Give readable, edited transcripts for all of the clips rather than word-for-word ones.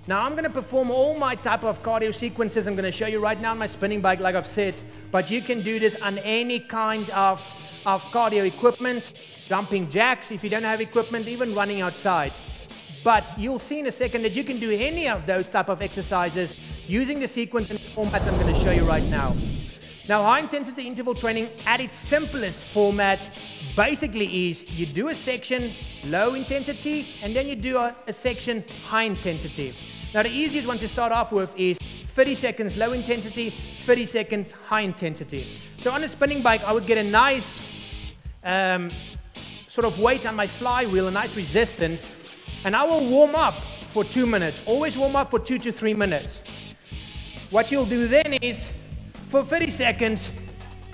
Now I'm going to perform all my type of cardio sequences. I'm going to show you right now on my spinning bike, like I've said, but you can do this on any kind of cardio equipment, jumping jacks if you don't have equipment, even running outside. But you'll see in a second that you can do any of those type of exercises using the sequence and formats I'm going to show you right now. Now, high intensity interval training at its simplest format basically is you do a section low intensity and then you do a section high intensity. Now, the easiest one to start off with is 30 seconds low intensity, 30 seconds high intensity. So on a spinning bike, I would get a nice sort of weight on my flywheel, a nice resistance, and I will warm up for 2 minutes. Always warm up for 2 to 3 minutes. What you'll do then is, for 30 seconds,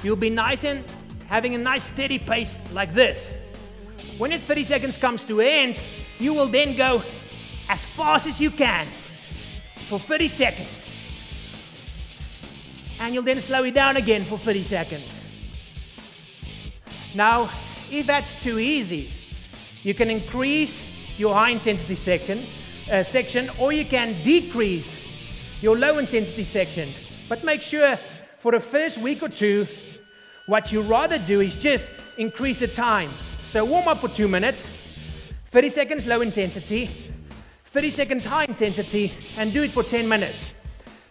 you'll be nice and having a nice steady pace like this. When the 30 seconds comes to an end, you will then go as fast as you can for 30 seconds. And you'll then slow it down again for 30 seconds. Now, if that's too easy, you can increase your high intensity section, or you can decrease your low intensity section. But make sure for the first week or two, what you rather do is just increase the time. So warm up for 2 minutes, 30 seconds low intensity, 30 seconds high intensity, and do it for 10 minutes.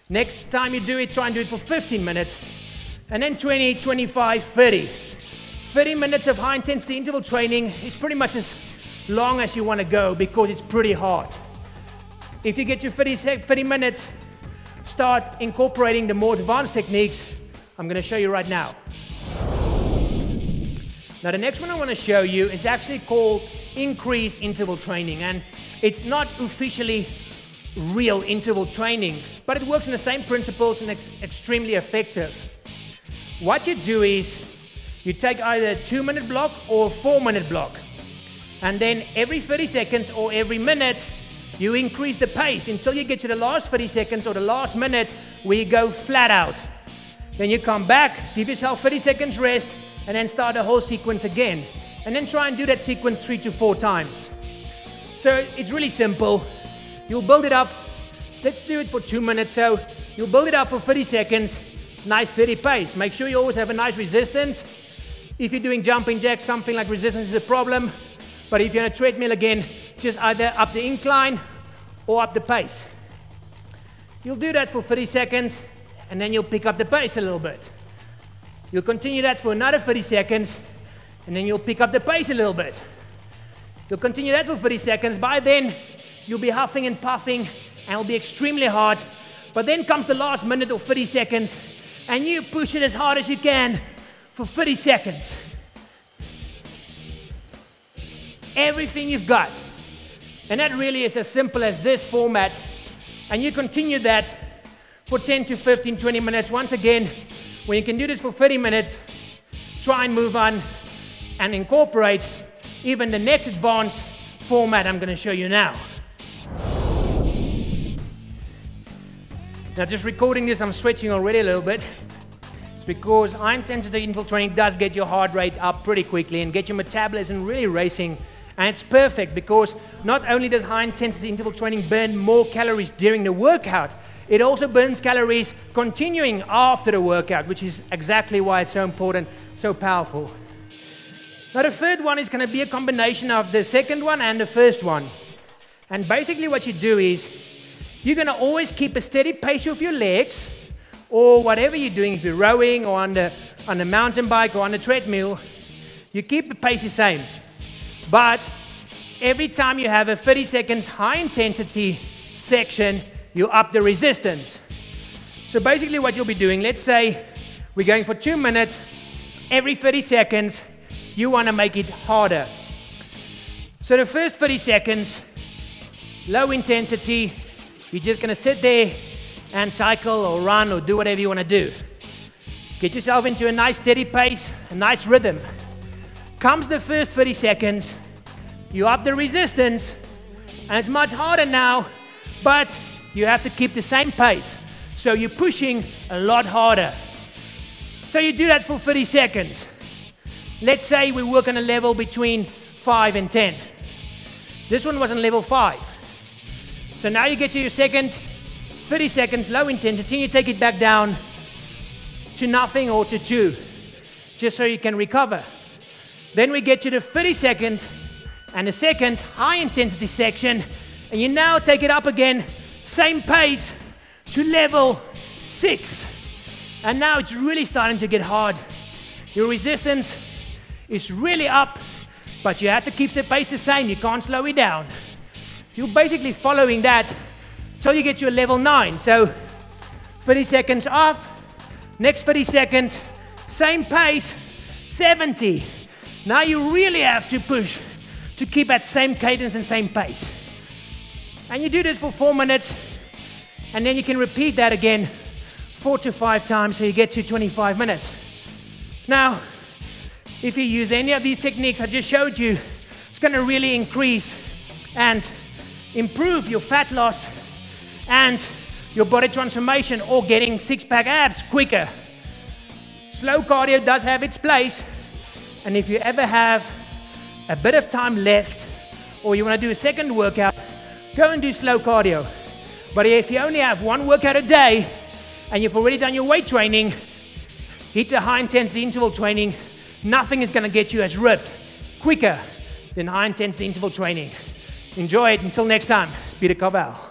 Next time you do it, try and do it for 15 minutes, and then 20, 25, 30. 30 minutes of high intensity interval training is pretty much as long as you want to go because it's pretty hard. If you get to 30 minutes, start incorporating the more advanced techniques I'm going to show you right now. Now the next one I want to show you is actually called increased interval training, and it's not officially real interval training, but it works on the same principles and it's extremely effective. What you do is you take either a 2-minute block or a 4-minute block, and then every 30 seconds or every minute you increase the pace until you get to the last 30 seconds or the last minute where you go flat out. Then you come back, give yourself 30 seconds rest, and then start the whole sequence again. And then try and do that sequence 3 to 4 times. So it's really simple. You'll build it up. Let's do it for 2 minutes. So you'll build it up for 30 seconds, nice steady pace. Make sure you always have a nice resistance. If you're doing jumping jacks, something like resistance is a problem. But if you're on a treadmill again, just either up the incline or up the pace. You'll do that for 30 seconds, and then you'll pick up the pace a little bit. You'll continue that for another 30 seconds, and then you'll pick up the pace a little bit. You'll continue that for 30 seconds. By then, you'll be huffing and puffing, and it'll be extremely hard. But then comes the last minute or 30 seconds, and you push it as hard as you can for 30 seconds. Everything you've got. And that really is as simple as this format. And you continue that for 10 to 15, 20 minutes. Once again, when you can do this for 30 minutes, try and move on and incorporate even the next advanced format I'm going to show you now. Now, just recording this, I'm sweating already a little bit. It's because high intensity interval training does get your heart rate up pretty quickly and get your metabolism really racing. And it's perfect because not only does high intensity interval training burn more calories during the workout, it also burns calories continuing after the workout, which is exactly why it's so important, so powerful. Now the third one is going to be a combination of the second one and the first one. And basically what you do is you're going to always keep a steady pace with your legs, or whatever you're doing, if you're rowing or on the mountain bike or on the treadmill, you keep the pace the same. But every time you have a 30 seconds high intensity section, you up the resistance. So basically what you'll be doing, let's say we're going for 2 minutes, every 30 seconds, you want to make it harder. So the first 30 seconds, low intensity, you're just going to sit there and cycle or run or do whatever you want to do. Get yourself into a nice steady pace, a nice rhythm. Comes the first 30 seconds, you up the resistance, and it's much harder now, but you have to keep the same pace. So you're pushing a lot harder. So you do that for 30 seconds. Let's say we work on a level between 5 and 10. This one was on level 5. So now you get to your second 30 seconds, low intensity, and you take it back down to nothing or to 2, just so you can recover. Then we get to the 30 seconds and the second high intensity section, and you now take it up again, same pace, to level 6. And now it's really starting to get hard. Your resistance is really up, but you have to keep the pace the same. You can't slow it down. You're basically following that till you get to a level 9. So 30 seconds off, next 30 seconds, same pace, 70. Now you really have to push to keep that same cadence and same pace. And you do this for 4 minutes, and then you can repeat that again 4 to 5 times so you get to 25 minutes. Now, if you use any of these techniques I just showed you, it's going to really increase and improve your fat loss and your body transformation, or getting six-pack abs quicker. Slow cardio does have its place, and if you ever have a bit of time left or you want to do a second workout, go and do slow cardio. But if you only have one workout a day and you've already done your weight training, hit the high intensity interval training. Nothing is going to get you as ripped quicker than high intensity interval training. Enjoy it. Until next time, Peter Carvell.